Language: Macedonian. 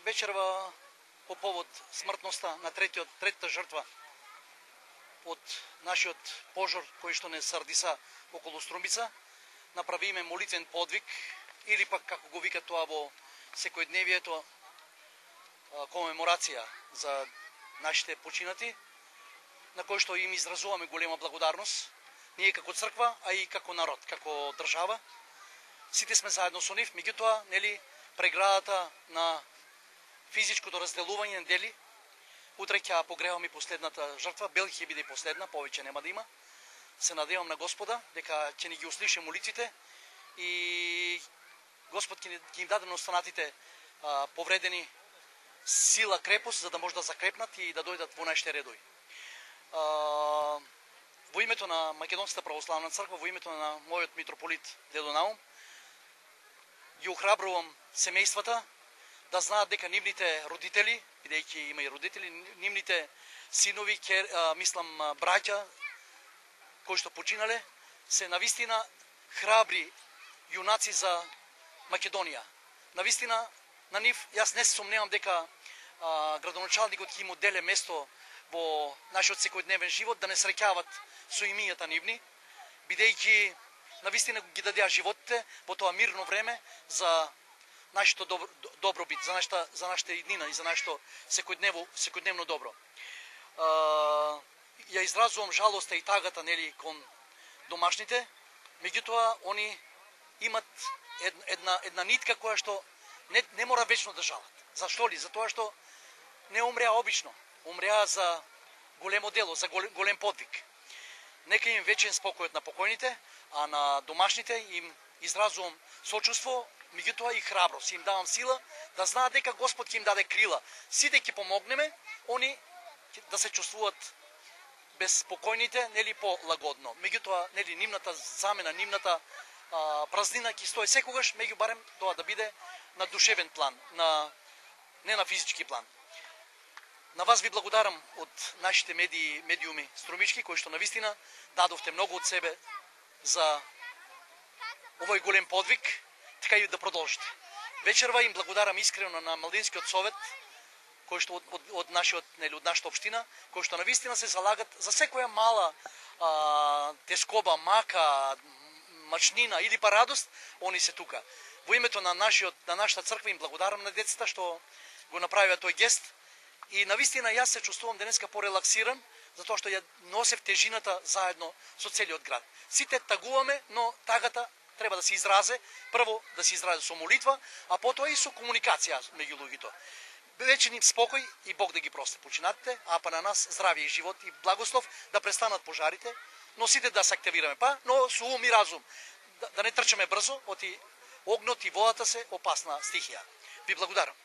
вечерва по повод смртноста на третата жртва од нашиот пожар кој што не сардиса околу Струмица, направиме молитвен подвиг или пак како го вика тоа во секојдневието комеморација за нашите починати, на кој што им изразуваме голема благодарност, ние како црква, а и како народ, како држава. Сите сме заедно со нив, меѓутоа, нели, преградата на физичкото разделување на дели, утре ќе погреваме последната жртва, бел ќе биде последна, повеќе нема да има. Се надевам на Господа дека ќе ни ги услише молитвите и Господ ќе им даде на останатите повредени сила, крепост, за да може да закрепнат и да дојдат во нашите редови. Во името на Македонската православна црква, во името на мојот митрополит Дедо Наум, ги охрабрувам семејствата да знаат дека нивните родители, бидејќи има и родители, нивните синови, браќа кои што починале, се навистина храбри јунаци за Македонија. Навистина на нив, јас не се сомневам дека градоначалникот ќе им отделе место во нашиот секојдневен живот, да не среќават со имињата нивни, бидејќи навистина ги дадеа животите во тоа мирно време за нашето добробит, за нашата иднина и за нашето секојдневно добро. Ја изразувам жалоста и тагата, нели, кон домашните, меѓутоа они имат една нитка која што не мора вечно да жалат. Зашто ли? Затоа што не умреа обично, умреа за големо дело, за голем подвиг. Нека им вечен спокојот на покојните, а на домашните им изразувам сочувство, меѓутоа и храброст. Им давам сила да знаат дека Господ ќе им даде крила. Сите ќе помогнеме, они да се чувствуваат безпокојните, нели, полагодно. Меѓутоа, нели, нивната замена, нивната празнина ќе стои секогаш, меѓу барем тоа да биде на душевен план, не на физички план. На вас ви благодарам од нашите медиуми струмички, кои што навистина дадовте многу од себе за овој голем подвиг, така и да продолжите. Вечерва им благодарам искрено на Младинскиот совет, кој што од нашата општина, кои што навистина се залагат за секоја мала тескоба, мака, мачнина или па радост, они се тука. Во името на нашата црква им благодарам на децата што го направија тој гест и навистина јас се чувствувам денеска порелаксиран, затоа што ја носев тежината заедно со целиот град. Сите тагуваме, но тагата треба да се изразе, прво да се изразе со молитва, а потоа и со комуникација меѓу луѓето. Вечен им спокој и Бог да ги прости починатите, а па на нас здравје и живот и благослов, да престанат пожарите, но сите да се активираме но со ум и разум, да не трчаме брзо, оти огнот и водата се опасна стихија. Ви благодарам.